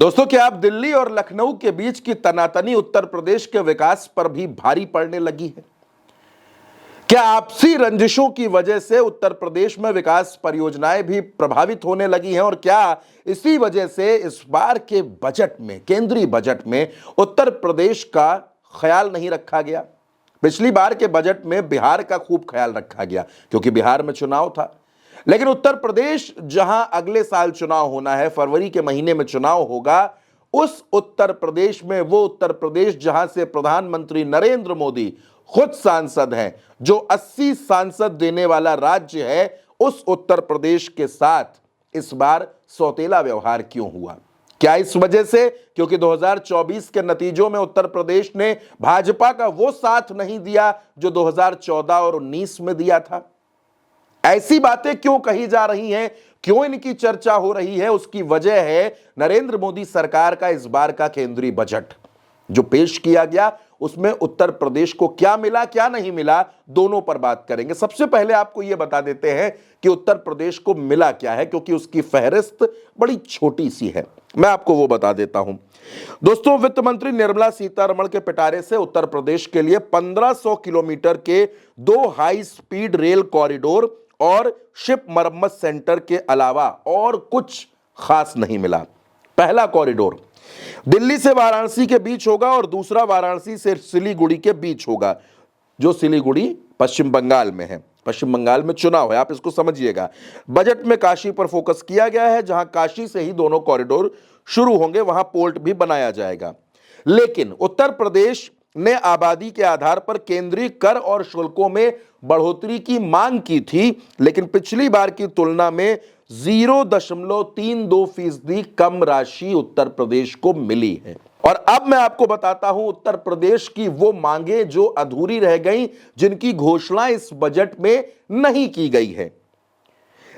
दोस्तों, क्या आप दिल्ली और लखनऊ के बीच की तनातनी उत्तर प्रदेश के विकास पर भी भारी पड़ने लगी है? क्या आपसी रंजिशों की वजह से उत्तर प्रदेश में विकास परियोजनाएं भी प्रभावित होने लगी हैं? और क्या इसी वजह से इस बार के बजट में, केंद्रीय बजट में उत्तर प्रदेश का ख्याल नहीं रखा गया? पिछली बार के बजट में बिहार का खूब ख्याल रखा गया क्योंकि बिहार में चुनाव था, लेकिन उत्तर प्रदेश जहां अगले साल चुनाव होना है, फरवरी के महीने में चुनाव होगा, उस उत्तर प्रदेश में, वो उत्तर प्रदेश जहां से प्रधानमंत्री नरेंद्र मोदी खुद सांसद हैं, जो 80 सांसद देने वाला राज्य है, उस उत्तर प्रदेश के साथ इस बार सौतेला व्यवहार क्यों हुआ? क्या इस वजह से क्योंकि 2024 के नतीजों में उत्तर प्रदेश ने भाजपा का वो साथ नहीं दिया जो 2014 और 19 में दिया था? ऐसी बातें क्यों कही जा रही हैं, क्यों इनकी चर्चा हो रही है? उसकी वजह है नरेंद्र मोदी सरकार का इस बार का केंद्रीय बजट जो पेश किया गया। उसमें उत्तर प्रदेश को क्या मिला, क्या नहीं मिला, दोनों पर बात करेंगे। सबसे पहले आपको यह बता देते हैं कि उत्तर प्रदेश को मिला क्या है, क्योंकि उसकी फहरिस्त बड़ी छोटी सी है। मैं आपको वो बता देता हूं। दोस्तों, वित्त मंत्री निर्मला सीतारमण के पिटारे से उत्तर प्रदेश के लिए 1500 किलोमीटर के 2 हाई स्पीड रेल कॉरिडोर और शिप मरम्मत सेंटर के अलावा और कुछ खास नहीं मिला। पहला कॉरिडोर दिल्ली से वाराणसी के बीच होगा और दूसरा वाराणसी से सिलीगुड़ी के बीच होगा, जो सिलीगुड़ी पश्चिम बंगाल में है। पश्चिम बंगाल में चुनाव है, आप इसको समझिएगा। बजट में काशी पर फोकस किया गया है, जहां काशी से ही दोनों कॉरिडोर शुरू होंगे, वहां पोर्ट भी बनाया जाएगा। लेकिन उत्तर प्रदेश ने आबादी के आधार पर केंद्रीय कर और शुल्कों में बढ़ोतरी की मांग की थी, लेकिन पिछली बार की तुलना में 0.32% कम राशि उत्तर प्रदेश को मिली है। और अब मैं आपको बताता हूं उत्तर प्रदेश की वो मांगे जो अधूरी रह गई, जिनकी घोषणा इस बजट में नहीं की गई है।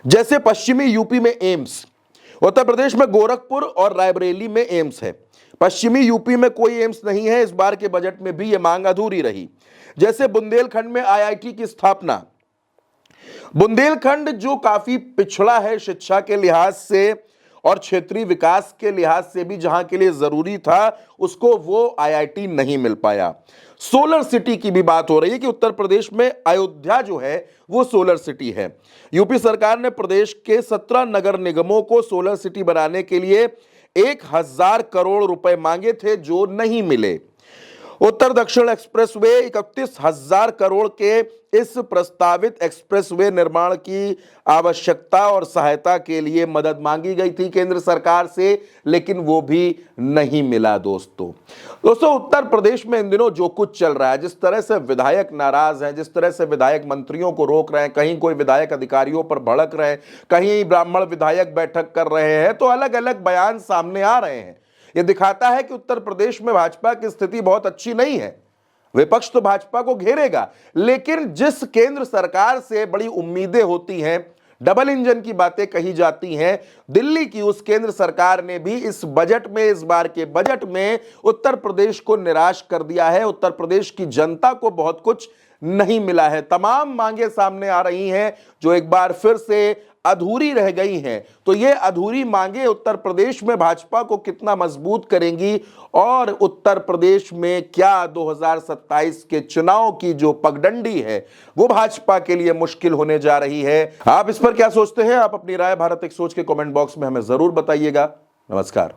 जैसे पश्चिमी यूपी में एम्स, उत्तर प्रदेश में गोरखपुर और रायबरेली में एम्स है। पश्चिमी यूपी में कोई एम्स नहीं है, इस बार के बजट में भी यह मांग अधूरी रही। जैसे बुंदेलखंड में आईआईटी की स्थापना, बुंदेलखंड जो काफी पिछड़ा है शिक्षा के लिहाज से और क्षेत्रीय विकास के लिहाज से भी, जहां के लिए जरूरी था, उसको वो आईआईटी नहीं मिल पाया। सोलर सिटी की भी बात हो रही है कि उत्तर प्रदेश में अयोध्या जो है वो सोलर सिटी है। यूपी सरकार ने प्रदेश के 17 नगर निगमों को सोलर सिटी बनाने के लिए 1000 करोड़ रुपए मांगे थे, जो नहीं मिले। उत्तर दक्षिण एक्सप्रेसवे 31,000 करोड़ के इस प्रस्तावित एक्सप्रेसवे निर्माण की आवश्यकता और सहायता के लिए मदद मांगी गई थी केंद्र सरकार से, लेकिन वो भी नहीं मिला। दोस्तों, उत्तर प्रदेश में इन दिनों जो कुछ चल रहा है, जिस तरह से विधायक नाराज हैं, जिस तरह से विधायक मंत्रियों को रोक रहे हैं, कहीं कोई विधायक अधिकारियों पर भड़क रहे हैं, कहीं ब्राह्मण विधायक बैठक कर रहे हैं, तो अलग अलग बयान सामने आ रहे हैं। यह दिखाता है कि उत्तर प्रदेश में भाजपा की स्थिति बहुत अच्छी नहीं है। विपक्ष तो भाजपा को घेरेगा, लेकिन जिस केंद्र सरकार से बड़ी उम्मीदें होती हैं, डबल इंजन की बातें कही जाती हैं, दिल्ली की उस केंद्र सरकार ने भी इस बजट में, इस बार के बजट में उत्तर प्रदेश को निराश कर दिया है। उत्तर प्रदेश की जनता को बहुत कुछ नहीं मिला है। तमाम मांगे सामने आ रही हैं जो एक बार फिर से अधूरी रह गई हैं। तो ये अधूरी मांगे उत्तर प्रदेश में भाजपा को कितना मजबूत करेंगी और उत्तर प्रदेश में क्या 2027 के चुनाव की जो पगडंडी है वो भाजपा के लिए मुश्किल होने जा रही है? आप इस पर क्या सोचते हैं? आप अपनी राय भारत एक सोच के कमेंट बॉक्स में हमें जरूर बताइएगा। नमस्कार।